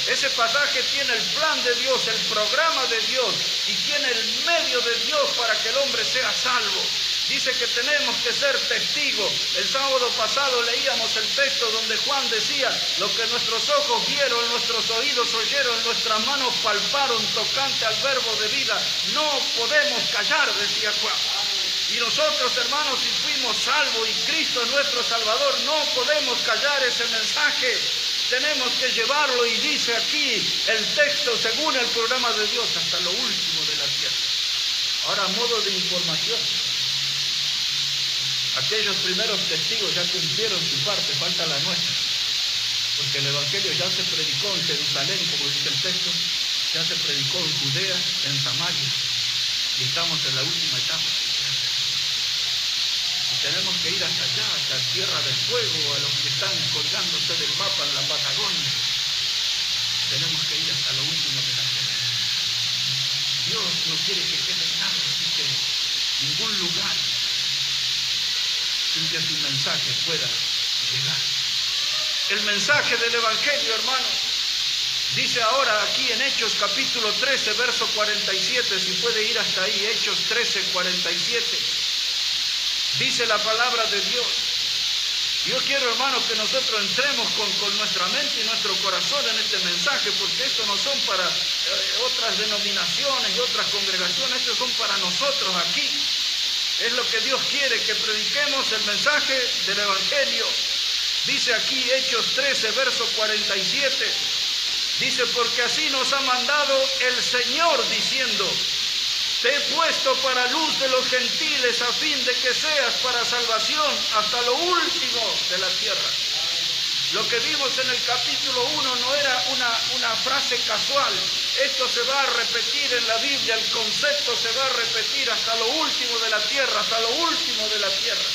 Ese pasaje tiene el plan de Dios, el programa de Dios, y tiene el medio de Dios para que el hombre sea salvo. Dice que tenemos que ser testigos. El sábado pasado leíamos el texto donde Juan decía, lo que nuestros ojos vieron, nuestros oídos oyeron, nuestras manos palparon tocante al verbo de vida. No podemos callar, decía Juan. Y nosotros, hermanos, si fuimos salvos y Cristo es nuestro Salvador, no podemos callar ese mensaje. Tenemos que llevarlo, y dice aquí el texto, según el programa de Dios, hasta lo último de la tierra. Ahora, a modo de información, aquellos primeros testigos ya cumplieron su parte, falta la nuestra. Porque el Evangelio ya se predicó en Jerusalén, como dice el texto, ya se predicó en Judea, en Samaria, y estamos en la última etapa. Y tenemos que ir hasta allá, hasta Tierra del Fuego, a los que están colgándose del mapa en la Patagonia. Tenemos que ir hasta lo último de la tierra. Dios no quiere que quede nada, así que ningún lugar sin que su mensaje pueda llegar. El mensaje del Evangelio, hermano, dice ahora aquí en Hechos capítulo 13, verso 47, si puede ir hasta ahí, Hechos 13, 47. Dice la palabra de Dios. Yo quiero, hermano, que nosotros entremos con nuestra mente y nuestro corazón en este mensaje, porque estos no son para otras denominaciones y otras congregaciones, estos son para nosotros aquí. Es lo que Dios quiere, que prediquemos el mensaje del Evangelio. Dice aquí Hechos 13, verso 47. Dice, porque así nos ha mandado el Señor, diciendo, te he puesto para luz de los gentiles, a fin de que seas para salvación hasta lo último de la tierra. Lo que vimos en el capítulo 1 no era una frase casual. Esto se va a repetir en la Biblia, el concepto se va a repetir hasta lo último de la tierra, hasta lo último de la tierra.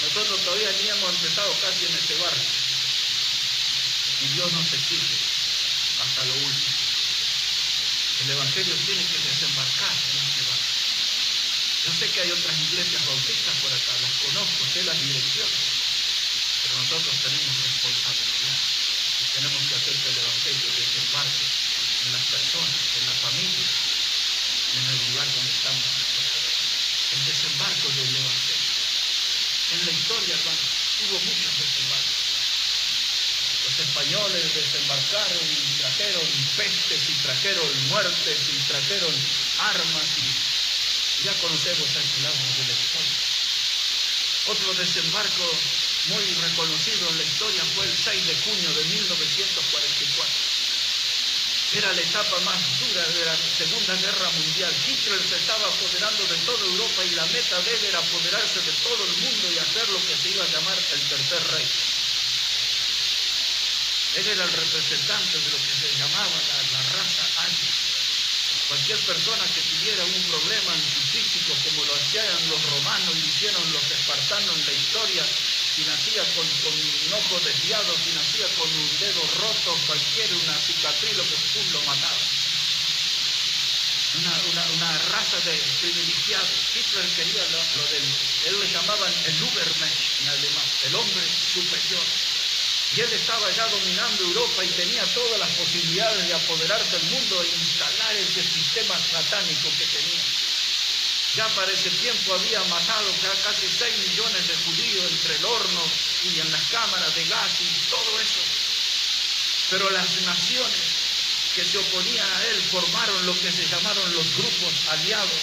Nosotros todavía ni hemos empezado casi en este barrio. Y Dios nos exige hasta lo último. El Evangelio tiene que desembarcar en este barrio. Yo sé que hay otras iglesias bautistas por acá, las conozco, sé las direcciones, pero nosotros tenemos responsabilidad y tenemos que hacer que el Evangelio desembarque en las personas, en las familias, en el lugar donde estamos nosotros. El desembarco del Evangelio. En la historia hubo muchos desembarcos. Los españoles desembarcaron y trajeron pestes y trajeron muertes y trajeron armas y ya conocemos este lado de la historia. Otro desembarco muy reconocido en la historia fue el 6 de junio de 1944. Era la etapa más dura de la Segunda Guerra Mundial. Hitler se estaba apoderando de toda Europa y la meta de él era apoderarse de todo el mundo y hacer lo que se iba a llamar el Tercer Reich. Él era el representante de lo que se llamaba la raza aria. Cualquier persona que tuviera un problema en su físico, como lo hacían los romanos y lo hicieron los espartanos en la historia, si nacía con un ojo desviado, si nacía con un dedo roto, una cicatriz, lo que fuera, lo mataba. Una raza de privilegiados. Hitler quería él le llamaban el Übermensch en alemán, el hombre superior. Y él estaba ya dominando Europa y tenía todas las posibilidades de apoderarse del mundo e instalar ese sistema satánico que tenía. Ya para ese tiempo había matado ya casi 6 millones de judíos entre el horno y en las cámaras de gas y todo eso. Pero las naciones que se oponían a él formaron lo que se llamaron los grupos aliados.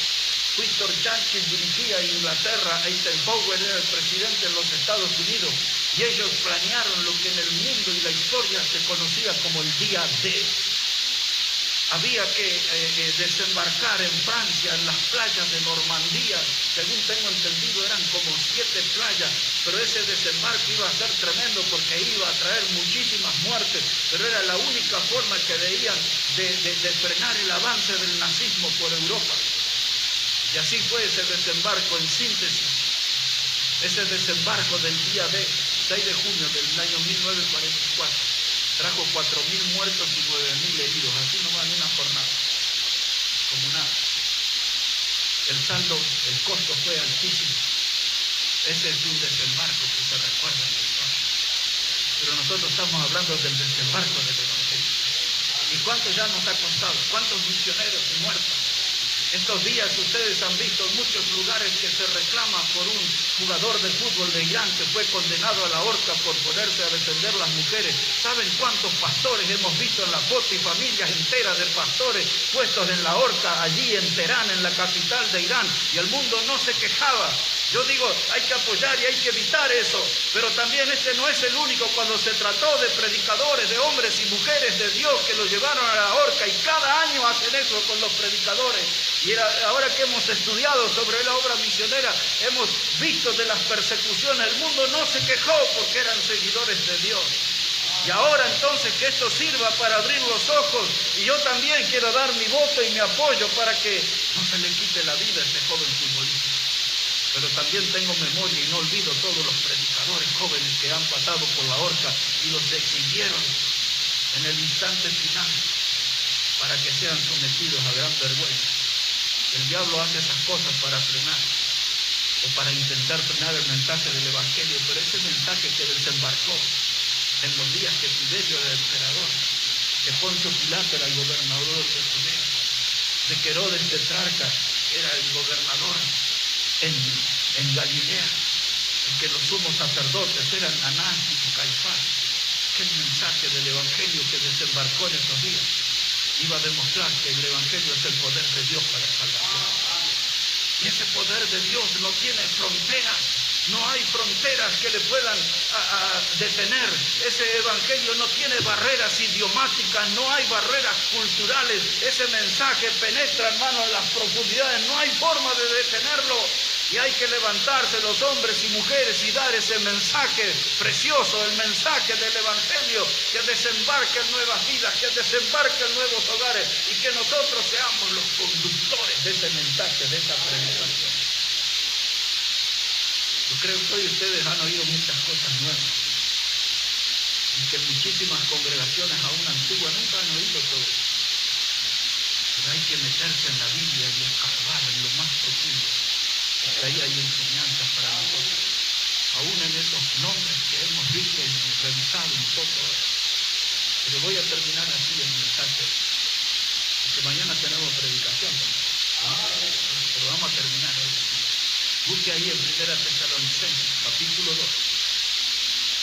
Winston Churchill dirigía a Inglaterra, Eisenhower era el presidente de los Estados Unidos y ellos planearon lo que en el mundo y la historia se conocía como el Día D. Había que desembarcar en Francia, en las playas de Normandía. Según tengo entendido, eran como 7 playas, pero ese desembarco iba a ser tremendo porque iba a traer muchísimas muertes, pero era la única forma que veían de frenar el avance del nazismo por Europa. Y así fue ese desembarco en síntesis. Ese desembarco del día D, 6 de junio del año 1944. Trajo 4.000 muertos y 9.000 heridos, así nomás en una jornada, como nada. El saldo, el costo fue altísimo. Ese es un desembarco que se recuerda en la historia. Pero nosotros estamos hablando del desembarco del Evangelio. ¿Y cuánto ya nos ha costado? ¿Cuántos misioneros muertos? Estos días ustedes han visto muchos lugares que se reclama por un jugador de fútbol de Irán que fue condenado a la horca por ponerse a defender las mujeres. ¿Saben cuántos pastores hemos visto en la foto y familias enteras de pastores puestos en la horca allí en Teherán, en la capital de Irán? Y el mundo no se quejaba. Yo digo, hay que apoyar y hay que evitar eso, pero también este no es el único. Cuando se trató de predicadores, de hombres y mujeres de Dios que los llevaron a la horca, y cada año hacen eso con los predicadores. Y ahora que hemos estudiado sobre la obra misionera, hemos visto de las persecuciones. El mundo no se quejó porque eran seguidores de Dios. Y ahora entonces que esto sirva para abrir los ojos, y yo también quiero dar mi voto y mi apoyo para que no se le quite la vida a este joven futbolista. Pero también tengo memoria y no olvido todos los predicadores jóvenes que han pasado por la horca y los exhibieron en el instante final para que sean sometidos a gran vergüenza. El diablo hace esas cosas para frenar o para intentar frenar el mensaje del Evangelio, pero ese mensaje que desembarcó en los días que Tiberio era el emperador, que Poncio Pilato era el gobernador de Judea, de que Herodes Tetrarca era el gobernador en Galilea, y que los sumos sacerdotes eran Anás y Caifás, que el mensaje del Evangelio que desembarcó en esos días iba a demostrar que el Evangelio es el poder de Dios para salvación. Y ese poder de Dios no tiene fronteras, no hay fronteras que le puedan detener. Ese Evangelio no tiene barreras idiomáticas, no hay barreras culturales. Ese mensaje penetra, hermano, en las profundidades, no hay forma de detenerlo. Y hay que levantarse los hombres y mujeres y dar ese mensaje precioso, el mensaje del Evangelio, que desembarque en nuevas vidas, que desembarque en nuevos hogares y que nosotros seamos los conductores de ese mensaje, de esa predicación. Yo creo que hoy ustedes han oído muchas cosas nuevas y que muchísimas congregaciones aún antiguas nunca han oído todo. Pero hay que meterse en la Biblia y escarbar en lo más profundo, porque ahí hay enseñanzas para nosotros, aún en esos nombres que hemos visto y revisado un poco. Pero voy a terminar así el mensaje, porque mañana tenemos predicación también, pero vamos a terminar hoy. Busque ahí en 1 Tesalonicenses, capítulo 2.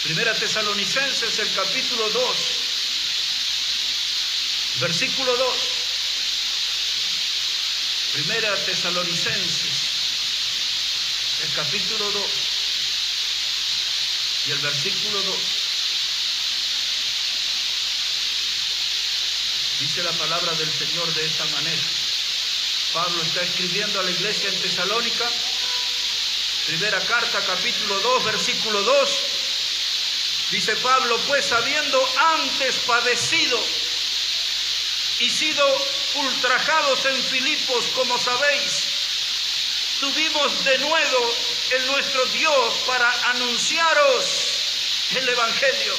1 Tesalonicenses, el capítulo 2, versículo 2. 1 Tesalonicenses, el capítulo 2 y el versículo 2. Dice la palabra del Señor de esta manera. Pablo está escribiendo a la iglesia en Tesalónica. Primera carta, capítulo 2, versículo 2. Dice Pablo, pues habiendo antes padecido y sido ultrajados en Filipos, como sabéis, tuvimos de nuevo en nuestro Dios para anunciaros el Evangelio.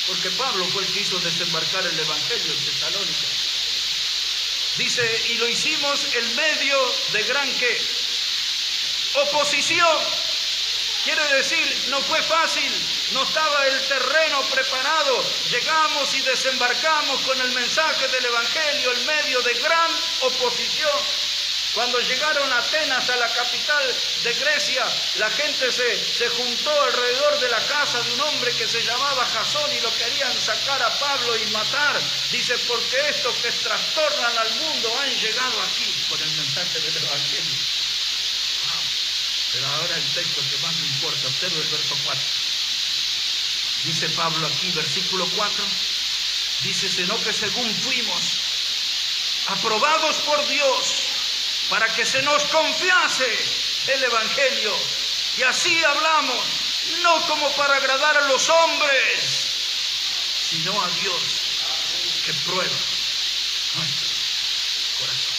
Porque Pablo fue el que hizo desembarcar el Evangelio en Tesalónica. Dice, y lo hicimos en medio de gran ¿qué? Oposición. Quiere decir, no fue fácil, no estaba el terreno preparado. Llegamos y desembarcamos con el mensaje del Evangelio en medio de gran oposición. Cuando llegaron a Atenas, a la capital de Grecia, la gente se juntó alrededor de la casa de un hombre que se llamaba Jasón y lo querían sacar a Pablo y matar. Dice, porque estos que trastornan al mundo han llegado aquí con el mensaje del Evangelio. Pero ahora el texto que más me importa, observa el verso 4. Dice Pablo aquí, versículo 4, dice, sino que según fuimos aprobados por Dios para que se nos confiase el Evangelio, y así hablamos, no como para agradar a los hombres, sino a Dios que prueba nuestro corazón.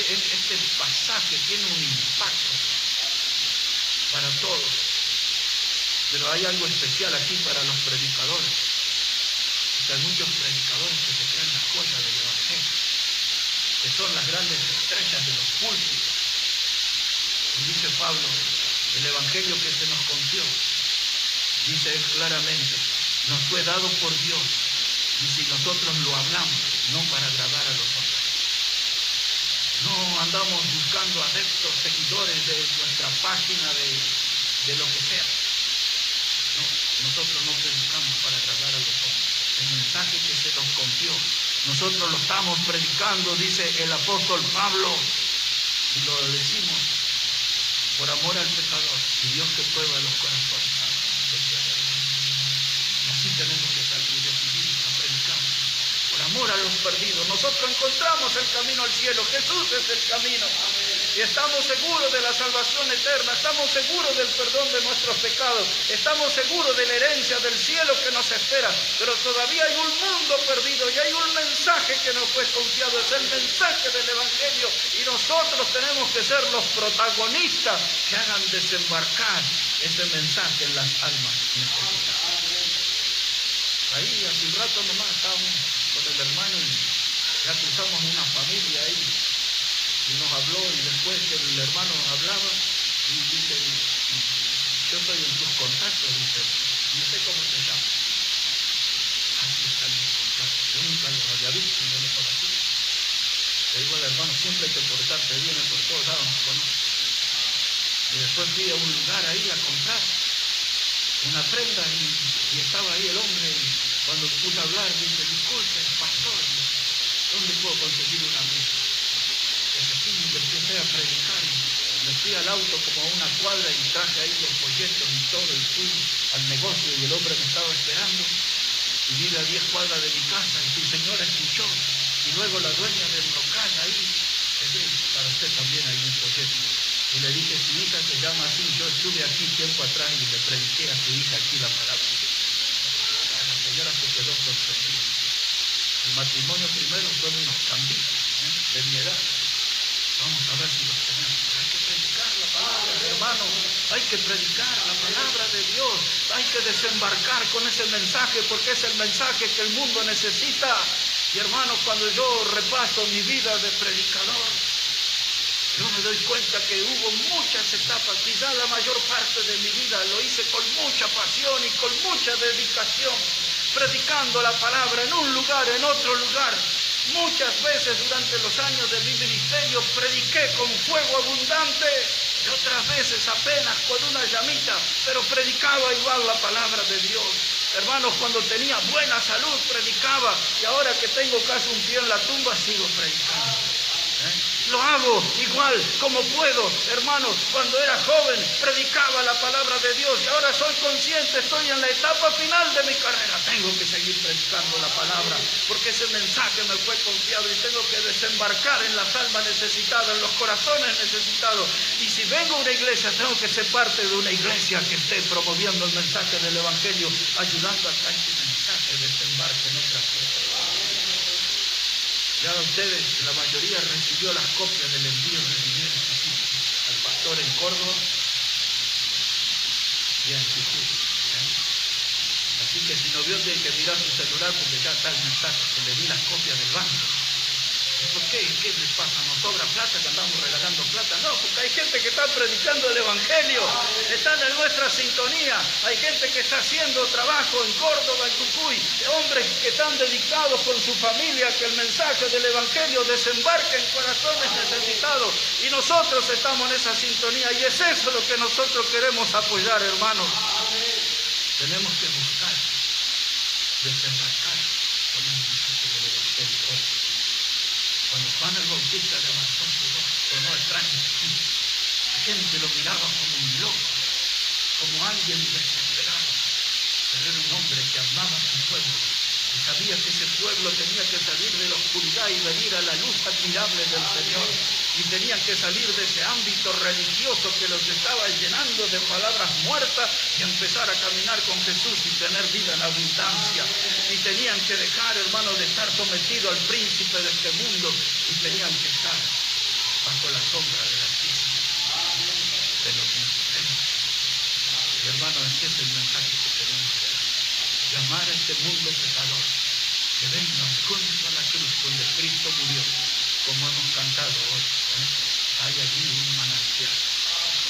Este pasaje tiene un impacto para todos, pero hay algo especial aquí para los predicadores, porque hay muchos predicadores que se creen las cosas del Evangelio, que son las grandes estrellas de los púlpitos. Y dice Pablo, el Evangelio que se nos confió, dice él claramente, nos fue dado por Dios, y si nosotros lo hablamos, no para agradar a los hombres. No andamos buscando adeptos, seguidores de nuestra página, de lo que sea. No, nosotros no predicamos para agradar a los hombres. El mensaje que se nos confió, nosotros lo estamos predicando, dice el apóstol Pablo, y lo decimos por amor al pecador y Dios que prueba los corazones. Así tenemos que salir de vivir a predicar. Por amor a los perdidos. Nosotros encontramos el camino al cielo. Jesús es el camino. Y estamos seguros de la salvación eterna. Estamos seguros del perdón de nuestros pecados. Estamos seguros de la herencia del cielo que nos espera. Pero todavía hay un mundo perdido y hay un mensaje que nos fue confiado. Es el mensaje del Evangelio. Y nosotros tenemos que ser los protagonistas que hagan desembarcar ese mensaje en las almas necesitadas. Ahí hace un rato nomás estábamos con el hermano y ya cruzamos una familia ahí y nos habló, y después el hermano hablaba y dice, yo estoy en tus contactos, dice, no sé cómo se llama. Así están mis contactos, yo nunca los había visto, no los conocí. Le digo al hermano, siempre hay que portarse bien, por todos lados nos conoce. Y después fui a un lugar ahí a comprar una prenda y estaba ahí el hombre, y cuando puse a hablar dice, disculpe, pastor, ¿dónde puedo conseguir una mesa? Y así le empecé a predicar, me fui al auto como a una cuadra y traje ahí los folletos y todo, y fui al negocio y el hombre me estaba esperando, y vine a 10 cuadras de mi casa y su señora escuchó, y luego la dueña del local ahí, para usted también hay un folleto. Y le dije, su hija se llama así. Yo estuve aquí tiempo atrás y le prediqué a su hija aquí la palabra. La señora se quedó sorprendida. El matrimonio primero son unos cambios de mi edad. Vamos a ver si los tenemos. Hay que predicar la palabra, hermano. Hay que predicar la palabra de Dios. Hay que desembarcar con ese mensaje porque es el mensaje que el mundo necesita. Y hermanos, cuando yo repaso mi vida de predicador, yo me doy cuenta que hubo muchas etapas. Quizás la mayor parte de mi vida lo hice con mucha pasión y con mucha dedicación, predicando la palabra en un lugar, en otro lugar. Muchas veces durante los años de mi ministerio prediqué con fuego abundante y otras veces apenas con una llamita, pero predicaba igual la palabra de Dios. Hermanos, cuando tenía buena salud predicaba y ahora que tengo casi un pie en la tumba sigo predicando. Lo hago igual como puedo, hermanos. Cuando era joven predicaba la palabra de Dios y ahora soy consciente, estoy en la etapa final de mi carrera. Tengo que seguir predicando la palabra porque ese mensaje me fue confiado y tengo que desembarcar en las almas necesitadas, en los corazones necesitados. Y si vengo a una iglesia, tengo que ser parte de una iglesia que esté promoviendo el mensaje del Evangelio, ayudando a que este mensaje desembarque en otras cosas. Ya ustedes, la mayoría recibió las copias del envío de dinero al pastor en Córdoba y en Jesús. Así que si no vio, tiene que mirar su celular porque ya está el mensaje, que le di las copias del banco. ¿Por qué? ¿Qué les pasa? ¿Nos sobra plata que andamos regalando plata? No, porque hay gente que está predicando el Evangelio, están en nuestra sintonía. Hay gente que está haciendo trabajo en Córdoba, en Jujuy, hombres que están dedicados con su familia, que el mensaje del Evangelio desembarque en corazones necesitados. Y nosotros estamos en esa sintonía y es eso lo que nosotros queremos apoyar, hermanos. Tenemos que buscar desembarcar con el mensaje del Evangelio. Cuando Juan el Bautista levantó su voz, sonó extraño. La gente lo miraba como un loco, como alguien desesperado. Pero era un hombre que amaba a su pueblo y sabía que ese pueblo tenía que salir de la oscuridad y venir a la luz admirable del Señor. Y tenían que salir de ese ámbito religioso que los estaba llenando de palabras muertas y empezar a caminar con Jesús y tener vida en abundancia. Y tenían que dejar, hermanos, de estar sometidos al príncipe de este mundo y tenían que estar bajo la sombra del Altísimo, de los misterios. Y hermanos, este es el mensaje que tenemos que dar. Llamar a este mundo pecador, que vengan junto a la cruz donde Cristo murió, como hemos cantado hoy. Hay allí un manantial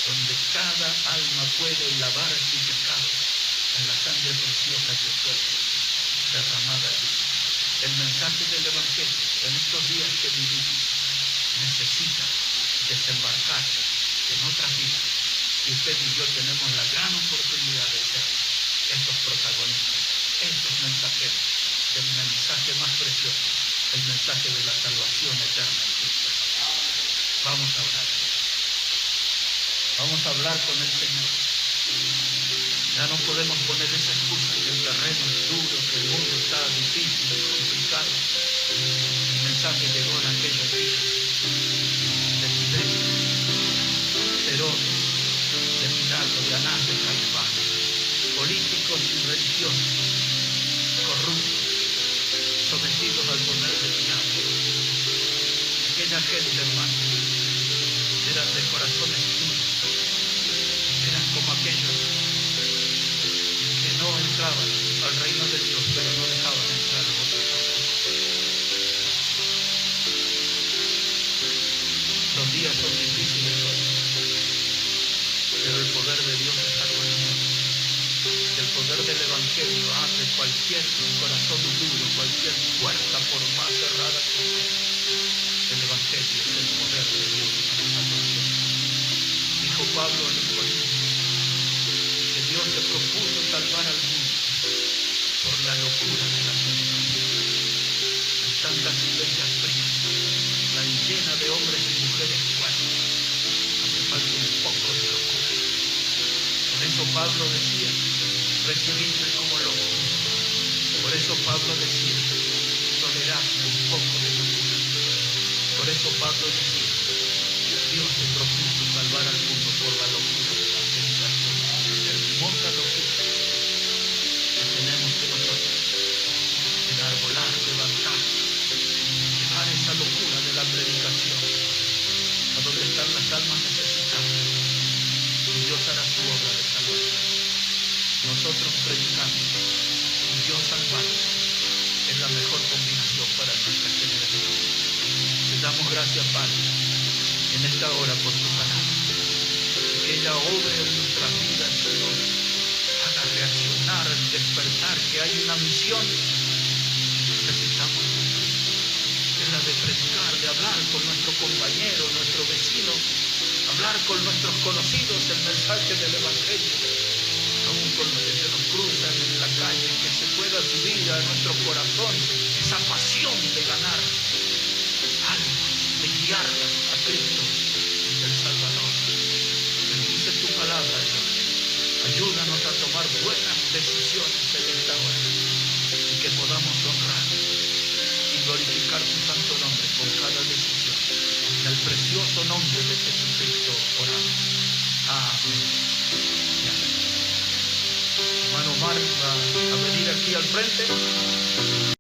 donde cada alma puede lavar su pecado en la sangre preciosa que fue derramada allí. El mensaje del Evangelio en estos días que vivimos necesita desembarcar en otras vidas. Y usted y yo tenemos la gran oportunidad de ser estos protagonistas, estos mensajeros del mensaje más precioso, el mensaje de la salvación eterna en Cristo. Vamos a orar. Vamos a hablar con el Señor. Ya no podemos poner esa excusa que el terreno es duro, que el mundo está difícil, complicado. El mensaje llegó en aquellos días de Tiberio, de Herodes, de Pilato, de Anás, de Caifás, políticos y religiosos, corruptos, sometidos al poder del diablo. Aquella gente, hermano, eran de corazones duros, eran como aquellos que no entraban al reino de Dios, pero no dejaban entrar a otros. Los días son difíciles hoy, pero el poder de Dios está con nosotros. El poder del Evangelio abre cualquier corazón duro, cualquier puerta por más cerrada que sea. El Evangelio es el poder de Dios para salvación. Dijo Pablo a los Corintios que Dios se propuso salvar al mundo por la locura de la predicación. En tantas iglesias frías, tan llena de hombres y mujeres fuertes, hace falta un poco de locura. Por eso Pablo decía, recibidme como loco. Por eso Pablo decía, toleradme un poco de locura. Por eso Pablo decía, Dios se propuso salvar al bajar esa locura de la predicación a donde están las almas necesitadas. Y Dios hará su obra de salvación. Nosotros predicando y Dios salvando es la mejor combinación para nuestra generación. Te damos gracias, Padre, en esta hora por tu palabra. Que ella obre en nuestras vidas y nos haga reaccionar, despertar, que hay una misión que necesitamos cumplir. Es la de predicar, de hablar con nuestro compañero, nuestro vecino, hablar con nuestros conocidos el mensaje del Evangelio, aún con los que se nos cruzan en la calle, que se pueda subir a nuestro corazón esa pasión de ganar almas, de guiarlas a Cristo, el Salvador. Bendice tu palabra, Dios. Ayúdanos a tomar buenas decisiones en esta hora y que podamos honrar y glorificar tu santo nombre con cada decisión. En el precioso nombre de Jesucristo oramos. Amén. Hermano Omar va a venir aquí al frente.